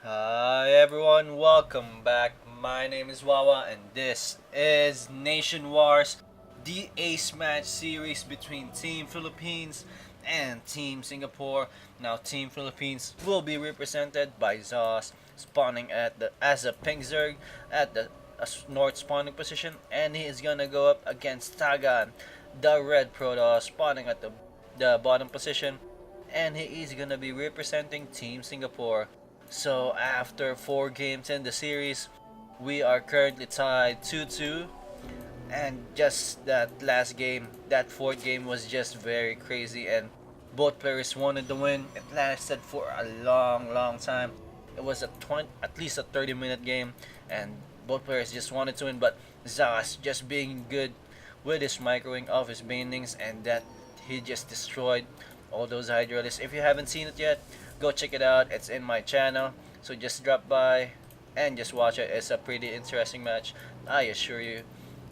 Hi everyone, welcome back. My name is Wawa and this is Nation Wars, the ace match series between Team Philippines and Team Singapore. Now Team Philippines will be represented by Zhasz spawning at the as a pink Zerg at the north spawning position, and he is gonna go up against Tagan, the red Protoss spawning at the bottom position, and he is gonna be representing Team Singapore. So after 4 games in the series, we are currently tied 2-2. And just that last game, that fourth game was just very crazy, and both players wanted the win. It lasted for a long time. It was at least a 30-minute game, and both players just wanted to win. But Zas just being good with his microwing of his banelings, and that he just destroyed all those hydralists. If you haven't seen it yet, go check it out. It's in my channel. So just drop by and just watch it. It's a pretty interesting match, I assure you.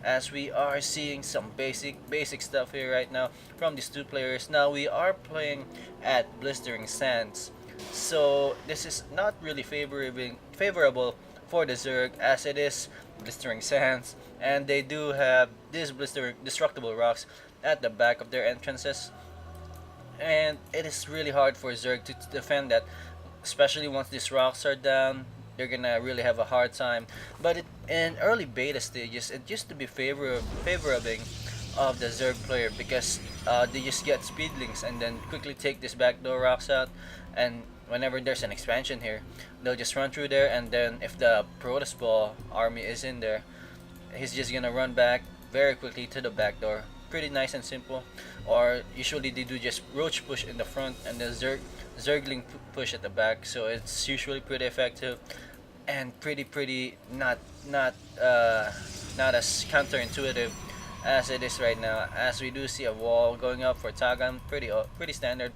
As we are seeing some basic stuff here right now from these two players. Now we are playing at Blistering Sands. So this is not really favorable for the Zerg, as it is Blistering Sands, and they do have these blistering destructible rocks at the back of their entrances, and it is really hard for Zerg to defend that, especially once these rocks are down. They're gonna really have a hard time. But in early beta stages, it used to be favoring of the Zerg player, because they just get speedlings and then quickly take this backdoor rocks out, and whenever there's an expansion here, they'll just run through there, and then if the Protoss Ball army is in there, he's just gonna run back very quickly to the back door. Pretty nice and simple. Or usually they do just roach push in the front and the Zergling push at the back. So it's usually pretty effective and pretty not as counterintuitive as it is right now. As we do see a wall going up for Tagan, pretty standard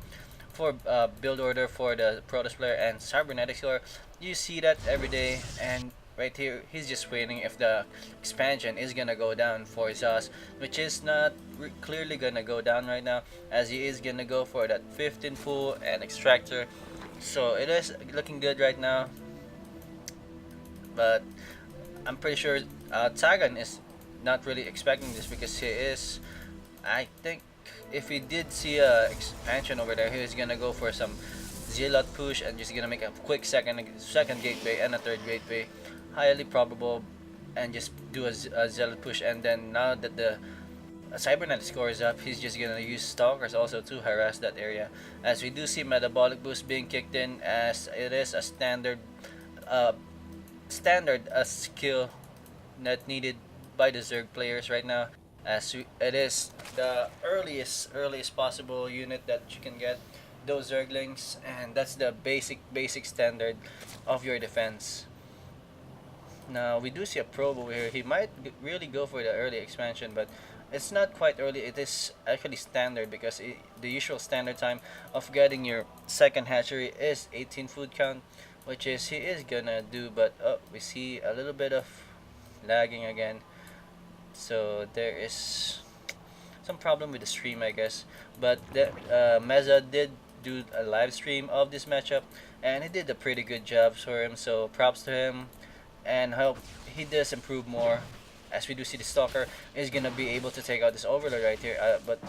for build order for the Protoss player and Cybernetics player. You see that every day, and right here he's just waiting if the expansion is gonna go down for Zhasz, which is not clearly gonna go down right now, as he is gonna go for that 15 pool and extractor. So it is looking good right now, but I'm pretty sure Tagan is not really expecting this, because he is, I think, if he did see a expansion over there, he's gonna go for some zealot push and just gonna make a quick second gateway and a third gateway, highly probable, and just do a zealot push. And then now that the cybernetic score is up, he's just gonna use stalkers also to harass that area. As we do see metabolic boost being kicked in, as it is a uh, standard skill that needed by the Zerg players right now, as it is the earliest possible unit that you can get those Zerglings, and that's the basic standard of your defense. Now we do see a probe over here. He might really go for the early expansion, but it's not quite early. It is actually standard, because the usual standard time of getting your second hatchery is 18 food count, which is he is gonna do. But we see a little bit of lagging again. So there is some problem with the stream, I guess. But the Meza did do a live stream of this matchup, and he did a pretty good job for him. So props to him, and hope he does improve more. As we do see the Stalker is gonna be able to take out this Overlord right here, but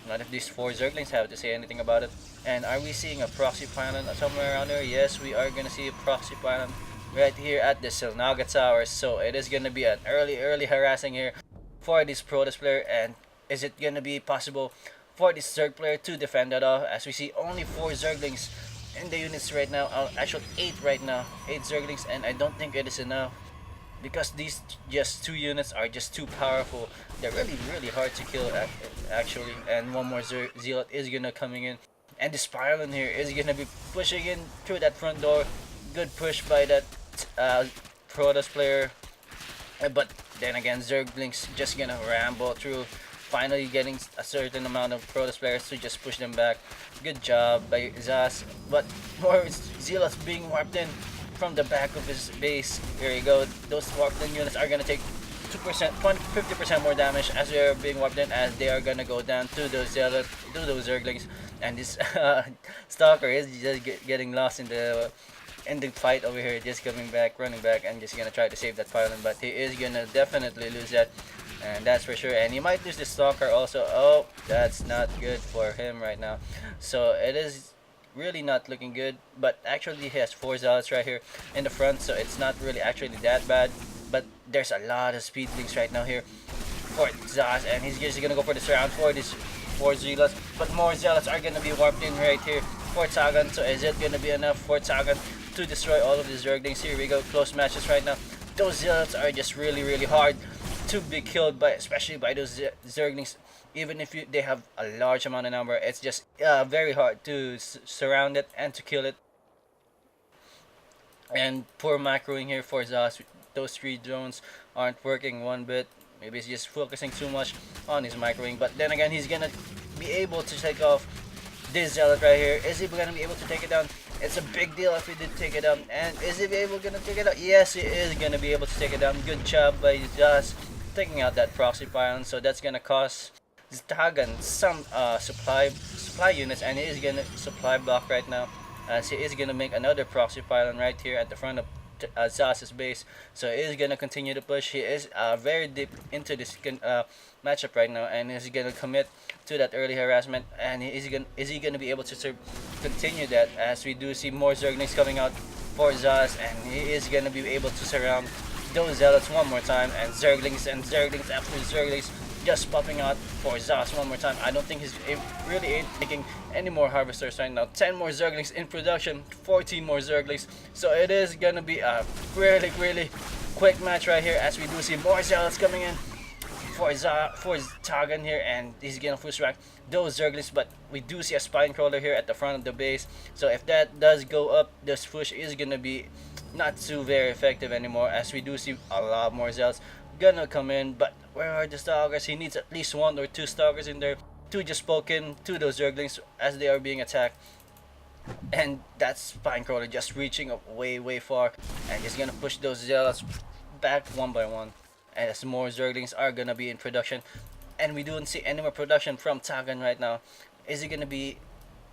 none of these 4 Zerglings have to say anything about it. And are we seeing a proxy pylon somewhere around here? Yes, we are gonna see a proxy pylon right here at the Silnaga Towers. So it is gonna be an early harassing here for this Protoss player. And is it gonna be possible for this Zerg player to defend that off? As we see only 4 Zerglings in the units right now, actually 8 right now, 8 Zerglings, and I don't think it is enough, because these just 2 units are just too powerful. They're really hard to kill actually. And one more zealot is gonna coming in, and this pylon here is gonna be pushing in through that front door. Good push by that Protoss player. But then again, Zerglings just gonna ramble through, finally getting a certain amount of Protoss players to just push them back. Good job by Zhasz, but more Zealots being warped in from the back of his base. There you go. Those warped in units are gonna take 2%, 50% more damage as they are being warped in, as they are gonna go down to those Zerglings, and this Stalker is just getting lost in in the fight over here, just coming back, running back, and just gonna try to save that pylon, but he is gonna definitely lose that, and that's for sure. And he might lose the stalker also. Oh, that's not good for him right now. So it is really not looking good, but actually he has 4 zealots right here in the front, so it's not really actually that bad. But there's a lot of speedlings right now here for Zhasz, and he's just gonna go for the surround for these 4 zealots, but more zealots are gonna be warped in right here for Tagan. So is it gonna be enough for Tagan to destroy all of the Zerglings? Here we go, close matches right now. Those zealots are just really hard to be killed by, especially by those Zerglings. Even if they have a large amount of number, it's just very hard to surround it and to kill it. And poor macroing here for Zhasz. Those 3 drones aren't working one bit. Maybe he's just focusing too much on his microwing. But then again, he's gonna be able to take off this zealot right here. Is he gonna be able to take it down? It's a big deal if he did take it down. And is he able gonna take it down? Yes, he is gonna be able to take it down. Good job by Zhasz taking out that proxy pylon. So that's gonna cost Tagan some supply units, and he is gonna supply block right now, as he is gonna make another proxy pylon right here at the front of Zhasz's base. So he is gonna continue to push. He is very deep into this matchup right now, and is gonna commit to that early harassment. And is he gonna be able to continue that, as we do see more Zerglings coming out for Zhasz, and he is gonna be able to surround those zealots one more time, and Zerglings after Zerglings just popping out for Zhasz one more time. I don't think he's really making any more harvesters right now. 10 more Zerglings in production, 14 more Zerglings. So it is gonna be a really quick match right here, as we do see more zealots coming in for Tagan here, and he's gonna push back those Zerglings. But we do see a spine crawler here at the front of the base. So if that does go up, this push is gonna be not too very effective anymore, as we do see a lot more zealots gonna come in. But where are the stalkers? He needs at least 1 or 2 stalkers in there to just poke in to those Zerglings as they are being attacked. And that spine crawler just reaching up way far, and just gonna push those zealots back one by one, as more Zerglings are gonna be in production. And we don't see any more production from Tagan right now. Is he gonna be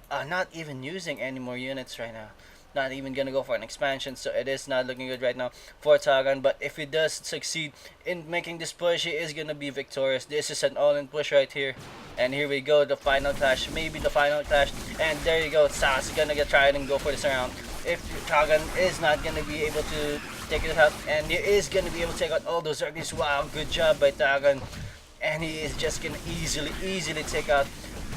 not even using any more units right now? Not even gonna go for an expansion, so it is not looking good right now for Tagan. But if he does succeed in making this push, he is gonna be victorious. This is an all-in push right here, and here we go, the final clash, maybe the final clash. And there you go, Zhasz gonna try and go for this round. If Tagan is not gonna be able to take it out, and he is gonna be able to take out all those Zerglings. Wow, good job by Tagan, and he is just gonna easily take out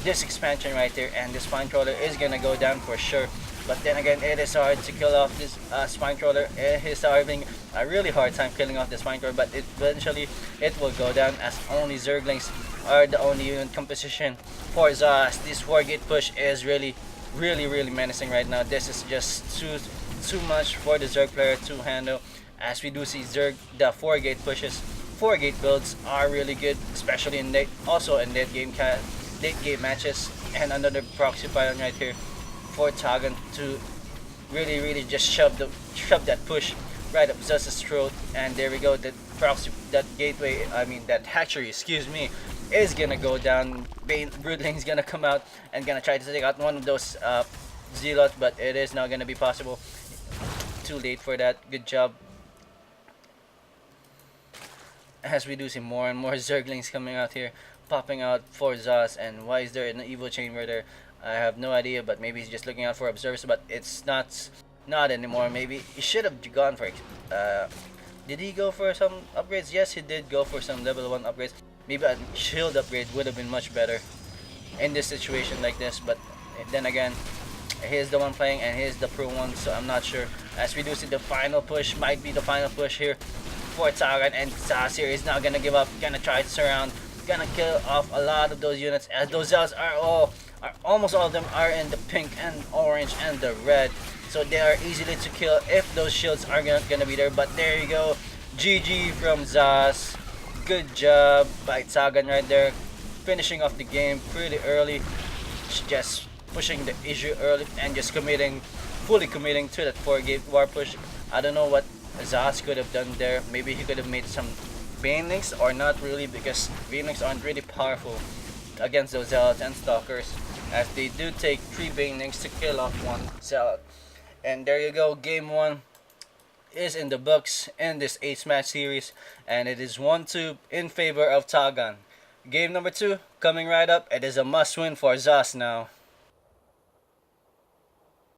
this expansion right there, and the spine crawler is gonna go down for sure. But then again, it is hard to kill off this spine crawler. He's having a really hard time killing off the spine crawler, but eventually it will go down, as only Zerglings are the only unit composition for Zhasz. This 4-gate push is really menacing right now. This is just too much for the Zerg player to handle, as we do see Zerg, the 4-gate pushes, 4-gate builds are really good, especially in late game matches. And another proxy pylon right here for Tagan to really just shove that push right up Zhasz's throat. And there we go, that hatchery, excuse me, is gonna go down. Broodling's gonna come out and gonna try to take out one of those zealots, but it is not gonna be possible. Too late for that. Good job. As we do see more and more Zerglings coming out here, popping out for Zhasz. And why is there an evil chamber there? I have no idea, but maybe he's just looking out for observers, but it's not anymore. Maybe he should have gone for did he go for some upgrades? Yes, he did go for some level 1 upgrades. Maybe a shield upgrade would have been much better in this situation like this, but then again, he's the one playing and he's the pro one, so I'm not sure. As we do see, the final push might be the final push here for Tagan, and Zhasz here is not gonna give up, gonna try to surround, gonna kill off a lot of those units, as those zealots almost all of them are in the pink and orange and the red, so they are easily to kill if those shields are gonna be there. But there you go, GG from Zhasz. Good job by Tagan right there, finishing off the game pretty early, just pushing the issue early and just fully committing to that 4-gate war push. I don't know what Zhasz could have done there. Maybe he could have made some banelings, or not really, because banelings aren't really powerful against those zealots and stalkers, as they do take 3 banelings to kill off 1 zealot. And there you go, game one is in the books in this 8 match series, and it is 1-2 in favor of Tagan. Game number two coming right up. It is a must win for Zhasz now.